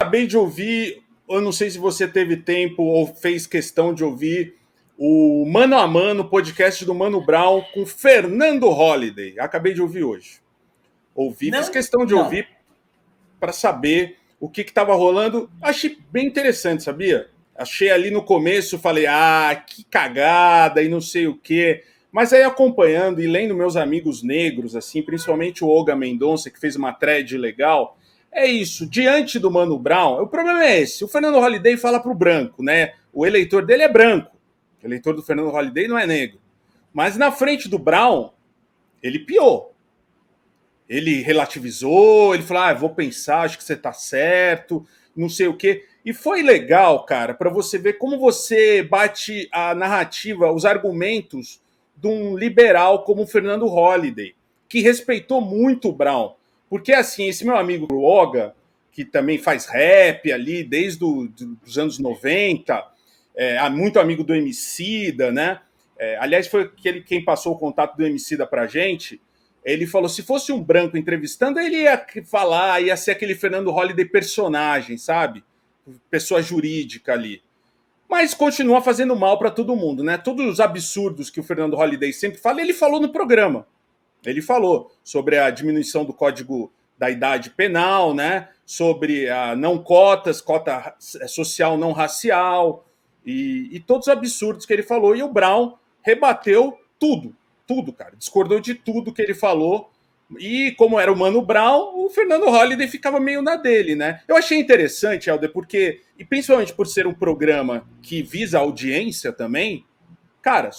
Acabei de ouvir, eu não sei se você teve tempo ou fez questão de ouvir o Mano a Mano, podcast do Mano Brown com Fernando Holliday. Acabei de ouvir hoje. Ouvi, fiz Não, questão de não. ouvir para saber o que estava rolando. Achei bem interessante, sabia? Achei ali no começo, falei, que cagada e não sei o quê. Mas aí acompanhando e lendo meus amigos negros, assim, principalmente o Olga Mendonça, que fez uma thread legal, é isso. Diante do Mano Brown, o problema é esse. O Fernando Holliday fala pro branco, né? O eleitor dele é branco. O eleitor do Fernando Holliday não é negro. Mas na frente do Brown, ele piou. Ele relativizou, ele falou: vou pensar, acho que você tá certo, não sei o quê. E foi legal, cara, para você ver como você bate a narrativa, os argumentos de um liberal como o Fernando Holliday, que respeitou muito o Brown. Porque, assim, esse meu amigo Oga, que também faz rap ali desde os anos 90, muito amigo do Emicida, né? Aliás, foi quem passou o contato do Emicida pra gente. Ele falou, se fosse um branco entrevistando, ele ia falar, ia ser aquele Fernando Holliday personagem, sabe? Pessoa jurídica ali. Mas continua fazendo mal para todo mundo, né? Todos os absurdos que o Fernando Holliday sempre fala, ele falou no programa. Ele falou sobre a diminuição do código da idade penal, né? Sobre a não cotas, cota social não racial e todos os absurdos que ele falou. E o Brown rebateu tudo, cara. Discordou de tudo que ele falou. E como era o Mano Brown, o Fernando Holliday ficava meio na dele, né? Eu achei interessante, Helder, porque, e principalmente por ser um programa que visa a audiência também, cara,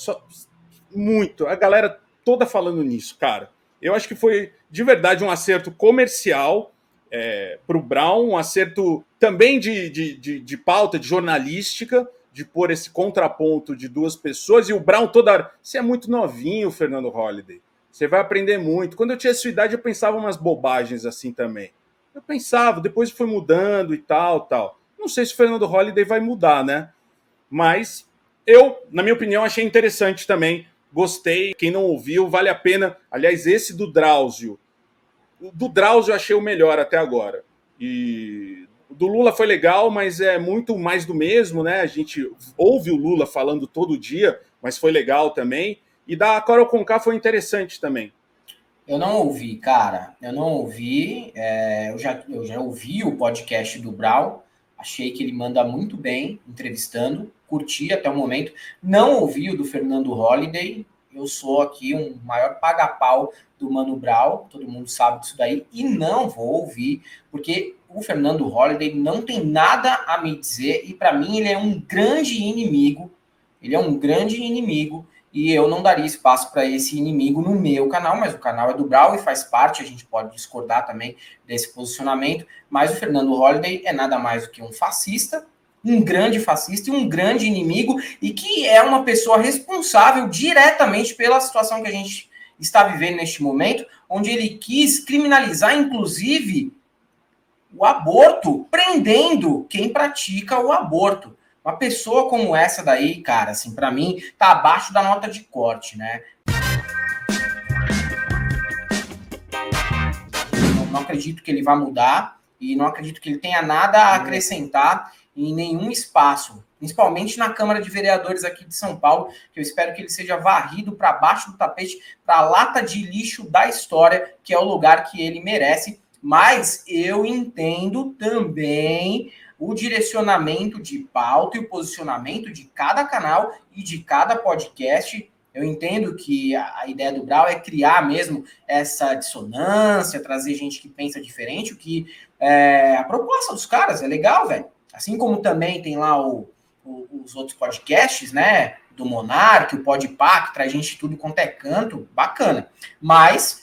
muito. A galera toda falando nisso, cara. Eu acho que foi de verdade um acerto comercial para o Brown, um acerto também de pauta, de jornalística, de pôr esse contraponto de duas pessoas. E o Brown toda hora. Você é muito novinho, Fernando Holliday. Você vai aprender muito. Quando eu tinha sua idade, eu pensava umas bobagens assim também. Eu pensava, depois foi mudando e tal. Não sei se o Fernando Holliday vai mudar, né? Mas eu, na minha opinião, achei interessante também. Gostei. Quem não ouviu, vale a pena. Aliás, esse do Drauzio. O do Drauzio eu achei o melhor até agora. E o do Lula foi legal, mas é muito mais do mesmo, né? A gente ouve o Lula falando todo dia, mas foi legal também. E da Carol Conká foi interessante também. Eu não ouvi, cara. Eu não ouvi. Eu já ouvi o podcast do Brau. Achei que ele manda muito bem entrevistando. Curti até o momento. Não ouvi o do Fernando Holliday. Eu sou aqui um maior paga-pau do Mano Brau. Todo mundo sabe disso daí. E não vou ouvir, porque o Fernando Holliday não tem nada a me dizer. E para mim ele é um grande inimigo. Ele é um grande inimigo e eu não daria espaço para esse inimigo no meu canal, mas o canal é do Brau e faz parte, a gente pode discordar também desse posicionamento, mas o Fernando Holliday é nada mais do que um fascista, um grande fascista e um grande inimigo, e que é uma pessoa responsável diretamente pela situação que a gente está vivendo neste momento, onde ele quis criminalizar, inclusive, o aborto, prendendo quem pratica o aborto. Uma pessoa como essa daí, cara, assim, para mim, tá abaixo da nota de corte, né? Não acredito que ele vá mudar e não acredito que ele tenha nada a acrescentar em nenhum espaço, principalmente na Câmara de Vereadores aqui de São Paulo, que eu espero que ele seja varrido para baixo do tapete, para a lata de lixo da história, que é o lugar que ele merece. Mas eu entendo também o direcionamento de pauta e o posicionamento de cada canal e de cada podcast. Eu entendo que a ideia do Brau é criar mesmo essa dissonância, trazer gente que pensa diferente, o que a proposta dos caras é legal, velho. Assim como também tem lá os outros podcasts, né? Do Monark, o Podpah, que traz gente de tudo quanto é canto, bacana. Mas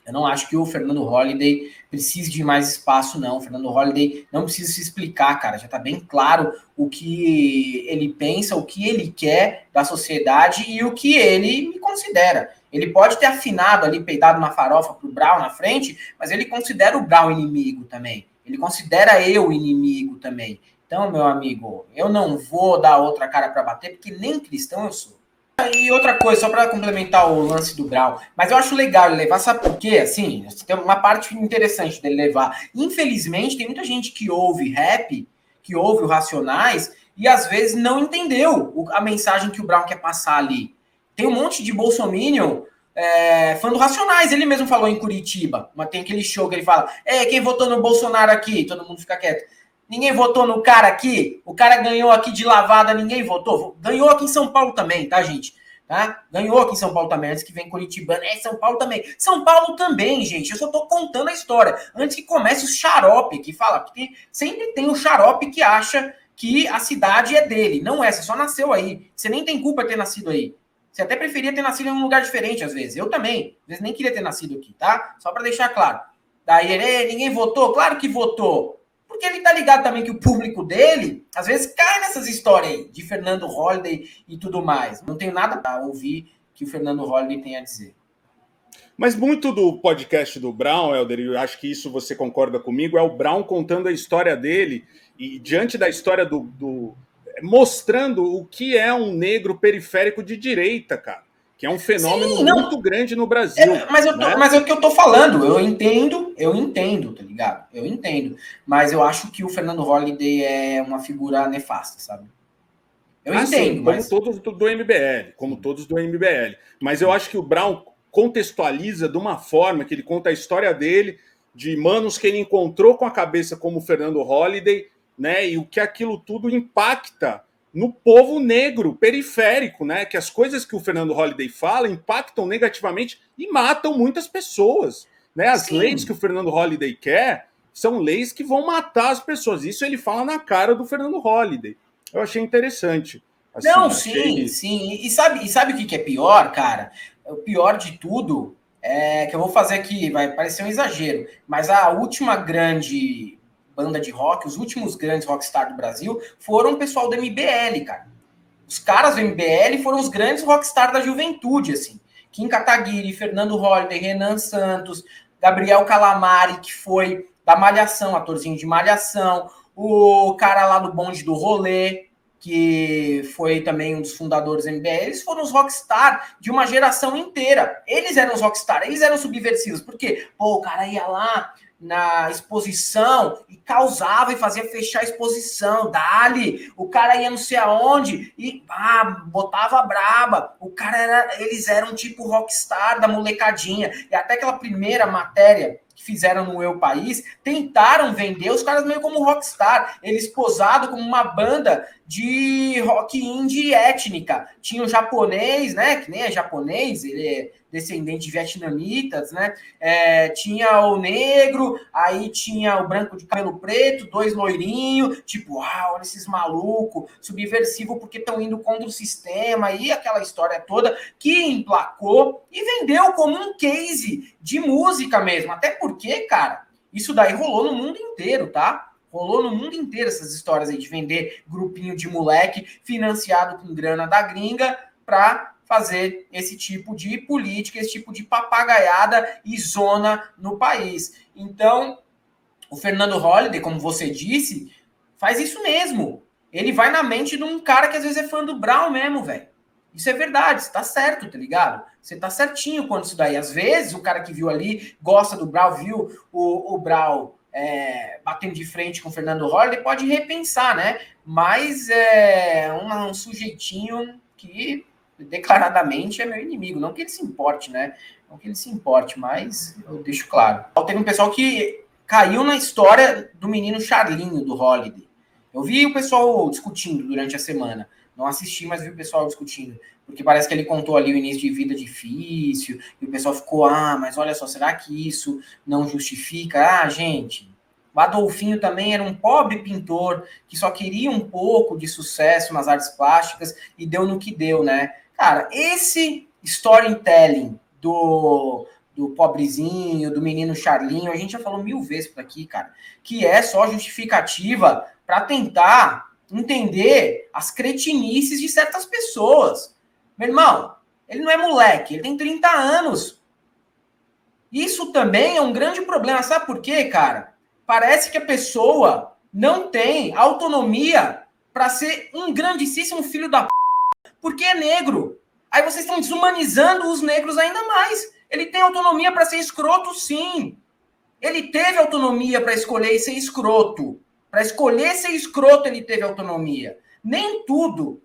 eu não acho que o Fernando Holliday precise de mais espaço, não. O Fernando Holliday não precisa se explicar, cara. Já tá bem claro o que ele pensa, o que ele quer da sociedade e o que ele me considera. Ele pode ter afinado ali, peidado na farofa pro Brown na frente, mas ele considera o Brown inimigo também. Ele considera eu inimigo também. Então, meu amigo, eu não vou dar outra cara para bater, porque nem cristão eu sou. E outra coisa, só para complementar o lance do Brown, mas eu acho legal ele levar, sabe por quê? Assim, tem uma parte interessante dele levar. Infelizmente, tem muita gente que ouve rap, que ouve o Racionais, e às vezes não entendeu a mensagem que o Brown quer passar ali. Tem um monte de bolsominion fã do Racionais, ele mesmo falou em Curitiba, mas tem aquele show que ele fala, quem votou no Bolsonaro aqui? Todo mundo fica quieto. Ninguém votou no cara aqui? O cara ganhou aqui de lavada, ninguém votou? Ganhou aqui em São Paulo também, tá, gente? Tá? Ganhou aqui em São Paulo também, antes que vem Curitibano. São Paulo também. São Paulo também, gente. Eu só tô contando a história. Antes que comece o xarope, que fala, porque sempre tem o xarope que acha que a cidade é dele. Não é, você só nasceu aí. Você nem tem culpa de ter nascido aí. Você até preferia ter nascido em um lugar diferente, às vezes. Eu também. Às vezes nem queria ter nascido aqui, tá? Só pra deixar claro. Daí ele, ninguém votou? Claro que votou. Porque ele tá ligado também que o público dele, às vezes, cai nessas histórias aí, de Fernando Holliday e tudo mais. Não tenho nada para ouvir que o Fernando Holliday tem a dizer. Mas muito do podcast do Brown, Helder, e eu acho que isso você concorda comigo, é o Brown contando a história dele e diante da história mostrando o que é um negro periférico de direita, cara. Que é um fenômeno muito grande no Brasil. Mas é o que eu tô falando. Eu entendo, tá ligado? Eu entendo. Mas eu acho que o Fernando Holliday é uma figura nefasta, sabe? Eu entendo, sim, como todos do MBL. Como todos do MBL. Mas eu acho que o Brown contextualiza de uma forma que ele conta a história dele, de manos que ele encontrou com a cabeça como o Fernando Holliday, né? E o que aquilo tudo impacta no povo negro periférico, né? Que as coisas que o Fernando Holliday fala impactam negativamente e matam muitas pessoas, né? As leis que o Fernando Holliday quer são leis que vão matar as pessoas. Isso ele fala na cara do Fernando Holliday. Eu achei interessante. Assim, não, sim. E sabe o que é pior, cara? O pior de tudo é que eu vou fazer aqui, vai parecer um exagero, mas a última grande banda de rock, os últimos grandes rockstar do Brasil foram o pessoal do MBL, cara. Os caras do MBL foram os grandes rockstar da juventude, assim. Kim Kataguiri, Fernando Holliday, Renan Santos, Gabriel Calamari, que foi da Malhação, atorzinho de Malhação, o cara lá do Bonde do Rolê, que foi também um dos fundadores do MBL, eles foram os rockstar de uma geração inteira. Eles eram os rockstar, eles eram subversivos. Por quê? Pô, o cara ia lá na exposição e causava e fazia fechar a exposição, dali, o cara ia não sei aonde e botava braba, eles eram tipo rockstar da molecadinha, e até aquela primeira matéria que fizeram no Eu País, tentaram vender os caras meio como rockstar, eles posados como uma banda de rock indie étnica, tinha o japonês, né, que nem é japonês, ele é descendente de vietnamitas, né? Tinha o negro, aí tinha o branco de cabelo preto, 2 loirinhos, tipo, olha esses malucos, subversivo porque estão indo contra o sistema, e aquela história toda que emplacou e vendeu como um case de música mesmo. Até porque, cara, isso daí rolou no mundo inteiro, tá? Rolou no mundo inteiro essas histórias aí de vender grupinho de moleque financiado com grana da gringa pra fazer esse tipo de política, esse tipo de papagaiada e zona no país. Então, o Fernando Holliday, como você disse, faz isso mesmo. Ele vai na mente de um cara que às vezes é fã do Brown mesmo, velho. Isso é verdade, você tá certo, tá ligado? Você tá certinho quanto isso daí. Às vezes, o cara que viu ali, gosta do Brown, viu o Brown batendo de frente com o Fernando Holliday, pode repensar, né? Mas é um sujeitinho que declaradamente é meu inimigo. Não que ele se importe, né? Não que ele se importe, mas eu deixo claro. Teve um pessoal que caiu na história do menino Charlinho, do Holliday. Eu vi o pessoal discutindo durante a semana. Não assisti, mas vi o pessoal discutindo. Porque parece que ele contou ali o início de vida difícil, e o pessoal ficou, mas olha só, será que isso não justifica? Gente, o Adolfinho também era um pobre pintor que só queria um pouco de sucesso nas artes plásticas e deu no que deu, né? Cara, esse storytelling do pobrezinho, do menino Charlinho, a gente já falou 1000 vezes por aqui, cara, que é só justificativa para tentar entender as cretinices de certas pessoas. Meu irmão, ele não é moleque, ele tem 30 anos. Isso também é um grande problema, sabe por quê, cara? Parece que a pessoa não tem autonomia para ser um grandíssimo filho da p... porque é negro. Aí vocês estão desumanizando os negros ainda mais. Ele tem autonomia para ser escroto, sim. Ele teve autonomia para escolher ser escroto. Para escolher ser escroto, ele teve autonomia. Nem tudo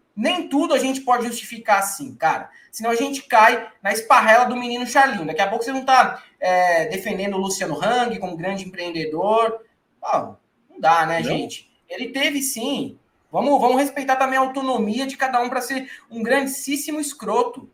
a gente pode justificar assim, cara. Senão a gente cai na esparrela do menino Charlinho. Daqui a pouco você não tá defendendo o Luciano Hang como grande empreendedor. Pô, não dá, né, gente? Ele teve, sim. Vamos respeitar também a autonomia de cada um para ser um grandíssimo escroto.